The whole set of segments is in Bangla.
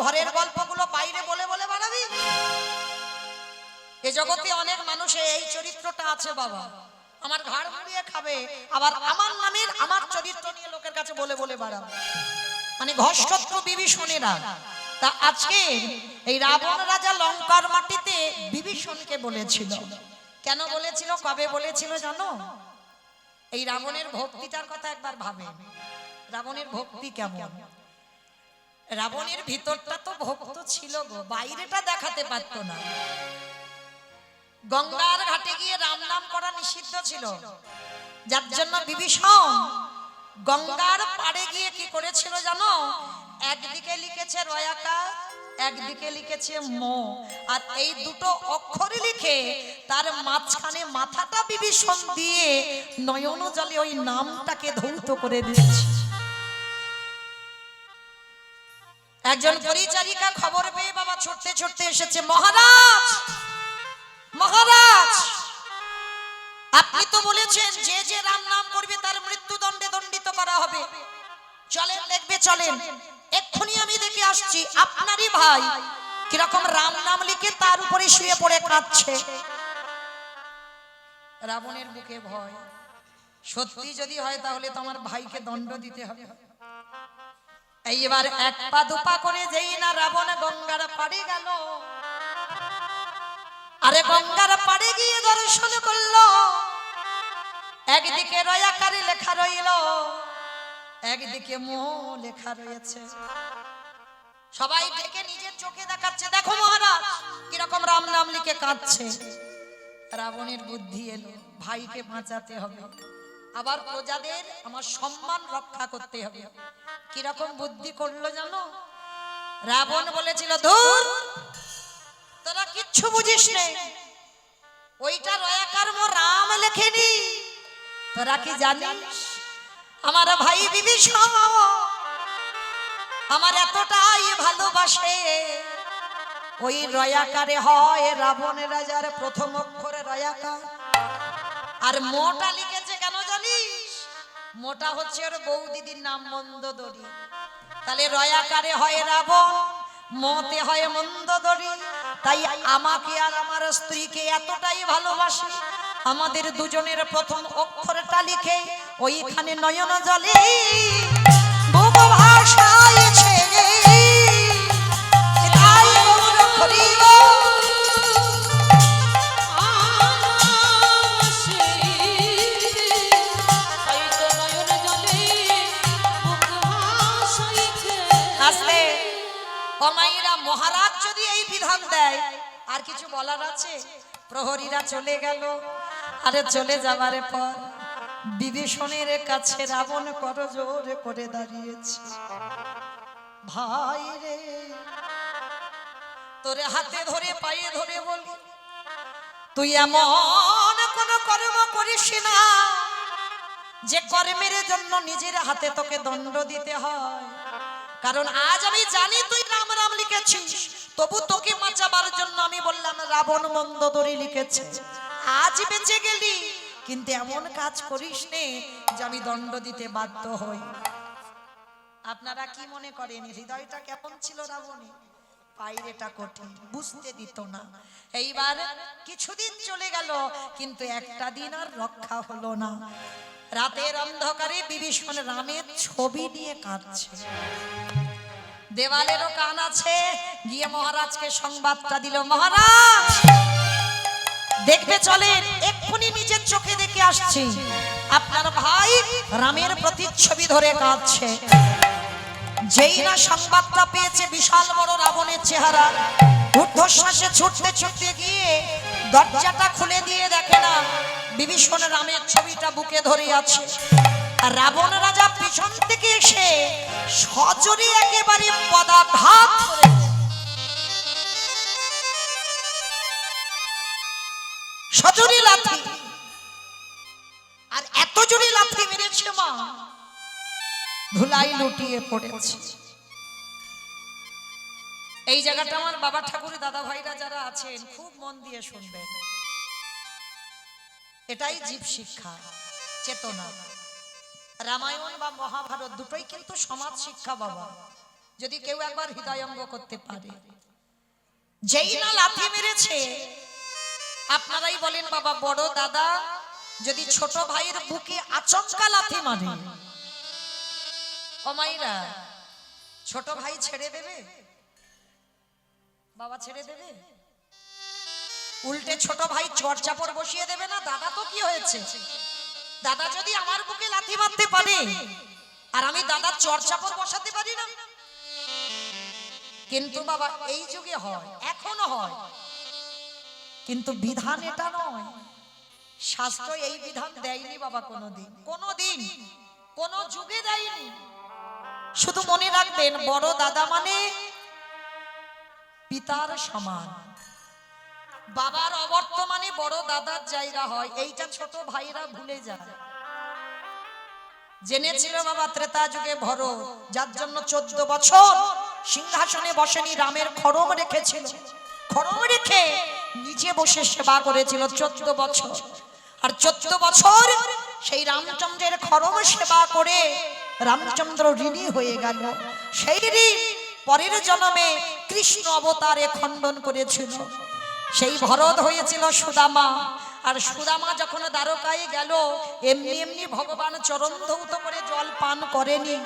ঘরের গল্পগুলো বাইরে বলে বলে বাড়াবি? এই জগতে অনেক মানুষের এই চরিত্রটা আছে বাবা, আমার ঘাড় মুড়িয়ে খাবে, আবার আমার নামের আমার চরিত্র নিয়ে লোকের কাছে বলে বলে বাড়াবে, মানে ঘষ্টত্র বিভীষণেরা। তা আজকে এই রাবণ রাজা লঙ্কার মাটিতে বিভীষণকে বলেছিল। কেন বলেছিল, কবে বলেছিল জানো? এই রাবণের ভক্তিটার কথা একবার ভাবেন, রাবণের ভক্তি কেমন। রাবণের ভিতরটা তো ভক্ত ছিল গো, বাইরেটা দেখাতে পারত না। গঙ্গার ঘাটে গিয়ে রাম নাম করা নিষিদ্ধ ছিল, যার জন্য বিভীষণ গঙ্গার পাড়ে গিয়ে কি করেছিল জানো? একদিকে লিখেছে রয়াকার, একদিকে লিখেছে মো, আর এই দুটো অক্ষরে লিখে তার মাঝখানে মাথাটা বিভীষণ দিয়ে নয়ন জলে ওই নামটাকে ধৌত করে দিয়েছে। একজন পরিচারিকা খবর পেয়ে বাবা ছুটতে ছুটতে এসেছে, মহারাজ মহারাজ, আপনি তো বলেছেন যে যে রাম নাম করবে তার মৃত্যুদণ্ডে দণ্ডিত করা হবে, চলেন দেখবে চলেন। এক্ষুনি আমি দেখে আসছি আপনারই ভাই কিরকম রাম নাম লিখে তার উপরে শুয়ে পড়ে কাঁদছে। রাবণের বুকে ভয়, সত্যি যদি হয় তাহলে তো আমার ভাইকে দণ্ড দিতে হবে। এইবার এক পা দুপা করে যেই না রাবণ গঙ্গার পাড়ে গেল, আরে গঙ্গার পাড়ে গিয়ে দর্শন করলো, একদিকে রয়াকারে লেখা রইল, একদিকে মোহ লেখা রয়েছে। সবাই ডেকে নিজের চোখে দেখাচ্ছে, দেখো মহারাজ কিরকম রাম নাম লিখে কাঁদছে। রাবণের বুদ্ধি এলো, ভাইকে বাঁচাতে হবে, আবার প্রজাদের আমার সম্মান রক্ষা করতে হবে। কিরকম বুদ্ধি করলো জানো? রাবণ বলেছিল, ধুর তোরা কিচ্ছু বুঝিস নে, ওইটা রয়াকার মো রাম লেখেনি, তোরা কি জানিস আমার ভাই বিভীষণ আমার এতটাই ভালোবাসে, ওই রয়াকারে হয় রাবণ রাজার প্রথম অক্ষরে রয়াকার, আর মোটা লিখেছে কেন জানিস? মোটা হচ্ছে ওর বৌদিদির নাম মন্দোদরী, তাহলে রয়াকারে হয় রাবণ, মোতে হয় মন্দোদরী। তাই আমাকে আর আমার স্ত্রীকে এতটাই ভালোবাসে, আমাদের দুজনের প্রথম অক্ষরটা লিখে ওইখানে নয়ন জলে বুক ভাসাইছে। তাই গৌর হরিব আসলে অমাইরা মহারাজ যদি এই বিধান দেয় আর কিছু বলার আছে? প্রহরীরা চলে গেল, আরে চলে যাবার পর বিভীষণের কাছে রাবণ করজোর করে দাঁড়িয়েছে, ভাই রে তোরে হাতে ধরে পায়ে ধরে বলি, তুই এমন কোন কর্ম করিস না যে কর্মের জন্য নিজের হাতে তোকে দণ্ড দিতে হয়। কারণ আজ আমি জানি তুই রাম রাম লিখেছিস, তবু তোকে বাঁচাবার জন্য আমি বললাম রাবণ মন্দোদরী লিখেছে। আজ বেঁচে গেলি, কিন্তু এমন কাজ করিস নে যে আমি দণ্ড দিতে বাধ্য হই। আপনারা কি মনে করেন হৃদয়টা কেমন ছিল রাবণের? বাইরেটা কঠিন, বুঝতে দিত না। এইবার কিছুদিন চলে গেল, কিন্তু একটা দিন আর রক্ষা হলো না। রাতের অন্ধকারে বিভীষণ রামের ছবি নিয়ে কাঁদছে, দেওয়ালেরও কান আছে, গিয়ে মহারাজকে সংবাদটা দিল, মহারাজ দেখবে চলেন, এক্ষুনি নিজের চোখে দেখে আসছি আপনার ভাই রামের প্রতিচ্ছবি ধরে কাঁদছে। যেই না সংবাদটা পেয়েছে বিশাল বড় রাবণের চেহারা, ঊর্ধ্বশ্বাসে ছুটতে ছুটতে গিয়ে দরজাটা খুলে দিয়ে দেখে না বিভীষণ রামের ছবিটা বুকে ধরে আছে। আর রাবণ রাজা পিছন থেকে এসে সজোরে একেবারে পদাঘাত করে, সজোরে লাথি, আর এত জোরে লাথি মেরেছে মা ধুলাই লুটিয়ে পড়েছে। এই জায়গাটা আমার বাবা ঠাকুর দাদা ভাইরা যারা আছেন খুব মন দিয়ে শুনবেন, এটাই জীব শিক্ষা চেতনা। রামায়ণ বা মহাভারত দুটোই কিন্তু সমাজ শিক্ষা বাবা। যদি কেউ একবার হৃদয়ঙ্গ করতে পারে। যেই না লাথি মেরেছে, আপনারাই বলেন বাবা, বড় দাদা যদি ছোট ভাইয়ের বুকে আচমকা লাথি মারে, ও মাইরা, ছোট ভাই ছেড়ে দেবে? বাবা ছেড়ে দেবে? উল্টে ছোট ভাই চড়চাপড় বসিয়ে দেবে না, দাদা তো কি হয়েছে, দাদা যদি আমার বুকে লাথি মারতে পারে আর আমি দাদার চড়চাপড় বসাতে পারি না? কিন্তু বাবা এই যুগে হয়, এখনো হয়, কিন্তু বিধান এটা নয়। শাস্ত্র এই বিধান দেয়নি বাবা, কোনোদিন কোনোদিন কোন যুগে দেয়নি। শুধু মনে রাখবেন, বড় দাদা মানে পিতার সমান। বাবার অবর্তমানে বড় দাদার জায়গা হয়, এইটা ছোট ভাইরা ভুলে যায়। জেনেছিল বাবা ত্রেতা যুগে ভরত, যার জন্য 14 বছর সিংহাসনে বসেনি, রামের খড়ম রেখেছিল, খড়ম রেখে নিজে বসে সেবা করেছিল 14 বছর। আর 14 বছর সেই রামচন্দ্রের খড়ম সেবা করে রামচন্দ্র ঋণী হয়ে গেল। সেই ঋণ পরের জন্মে কৃষ্ণ অবতারে খণ্ডন করেছিল। সেই ভরত হয়েছিল সুদামা। আর সুদামা যখন দ্বারকায় গেল, এমনি এমনি ভগবান চরণ ধৌত করে জল পান করেনি।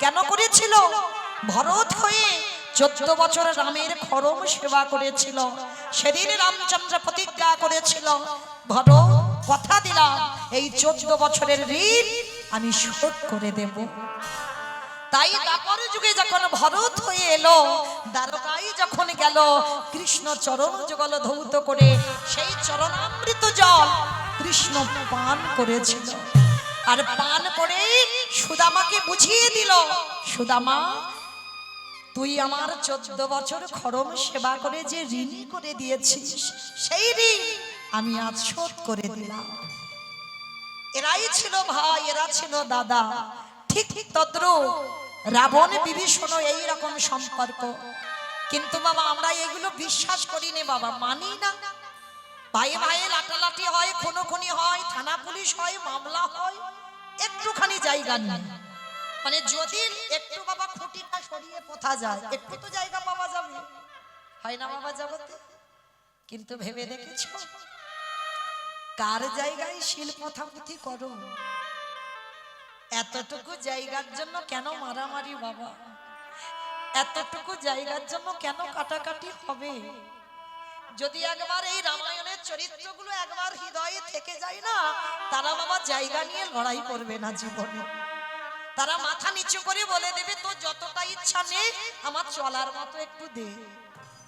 কেন করেছিল? ভরত হয়ে 14 বছর রামের খড়ম সেবা করেছিল। সেদিন রামচন্দ্র প্রতিজ্ঞা করেছিল, ভরত কথা দিলাম এই 14 বছরের ঋণ আমি শোধ করে দেব। তাই তারপর যুগে যখন ভরত হয়ে এলো, দ্বারকায় যখন গেল, কৃষ্ণ চরণ যুগল ধৌত করে সেই চরণামৃত জল কৃষ্ণ পান করেছিল। আর পান করে সুদামাকে বুঝিয়ে দিল, সুদামা তুই আমার 14 বছর খড়ম সেবা করে যে ঋণী করে দিয়েছিস, সেই ঋণ আমি আজ শোধ করে দিলাম। এরাই ছিল ভাই, এরা ছিল দাদা। ঠিক ঠিক তদ্রূপ রাবণ বিভীষণ এইরকম সম্পর্ক। কিন্তু বাবা আমরা এগুলো বিশ্বাস করি না বাবা, মানি না। ভাই ভাই লাটালাটি হয়, খুনোখুনি হয়, থানা পুলিশ হয়, মামলা হয়, একটুখানি জায়গা নেই। মানে যদি একটু বাবা খুঁটিটা সরিয়ে পোথা যায়, একটু তো জায়গা পাওয়া যাবে, হয় না বাবা জগতে? কিন্তু ভেবে দেখেছ কার জায়গায় শিল পোথাপুথি করো? এতটুকু জায়গার জন্য কেন মারামারি বাবা? এতটুকু জায়গার জন্য কেন কাটাকাটি হবে? যদি একবার এই রামায়ণের চরিত্রগুলো একবার হৃদয়ে থেকে যায় না, তারা বাবা জায়গা নিয়ে লড়াই করবে না জীবনে। তারা মাথা নিচু করে বলে দেবে, তো যতটা ইচ্ছা নেই, আমার চলার মতো একটু দে।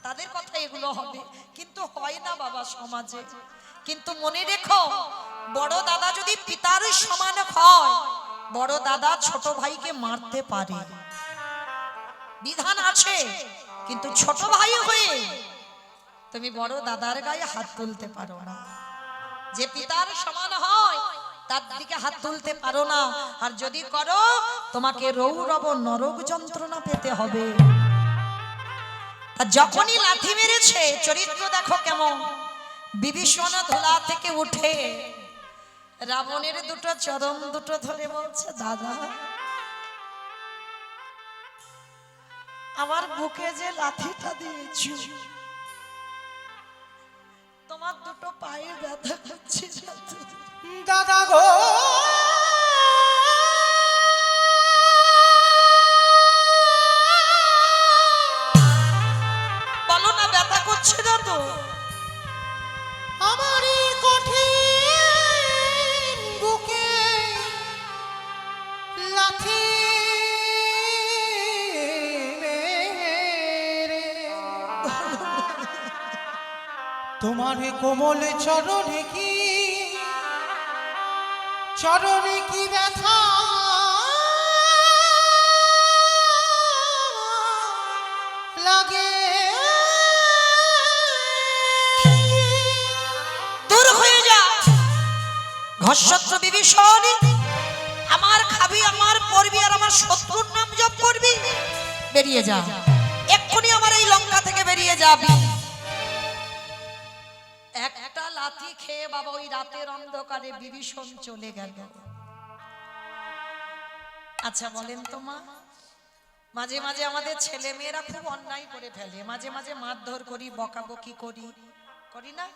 তাদের কথা এগুলো হবে, কিন্তু হয় না বাবা সমাজে। কিন্তু মনে রেখো, বড় দাদা যদি পিতার সমান হয়, বড় দাদা ছোট ভাইকে মারতে পারে, বিধান আছে। কিন্তু ছোট ভাই হয়ে তুমি বড় দাদার গায়ে হাত তুলতে পারো না। যে পিতার সমান হয় তার দিকে হাত তুলতে পারো না। আর যদি করো, তোমাকে রৌরব নরক যন্ত্রণা পেতে হবে। আর যখনই লাথি মেরেছে, চরিত্র দেখো কেমন। বিভীষণ ধুলা থেকে উঠে রাবণের দুটো চরণ দুটো ধরে বলছে, দাদা আমার বুকে যে লাথিটা দিয়েছো, তোমার দুটো পায়ে ব্যথা করছে দাদা গো। বলো না ব্যথা করছে না তো? আমারই কঠিন বুকে লাথি মেরে তোমার কোমল চরণে কি ব্যথা লাগে। দূর হয়ে যা ঘর্ষত্র বিভীষণ, আমার খাবি, আমার পড়বি, আর আমার শত্রুর নাম জপ করবি। বেরিয়ে যা এক্ষুনি, আমার এই লঙ্কা থেকে বেরিয়ে যাবি। একটা লাথি খেয়ে বাবা ওই রাতের অন্ধকারে বিভীষণ চলে গেল। আচ্ছা বলেন তো মা, মাঝে মাঝে আমাদের ছেলে মেয়েরা খুব অন্যায় করে ফেলে, মাঝে মাঝে মারধর করি, বকাবকি করি, করি না?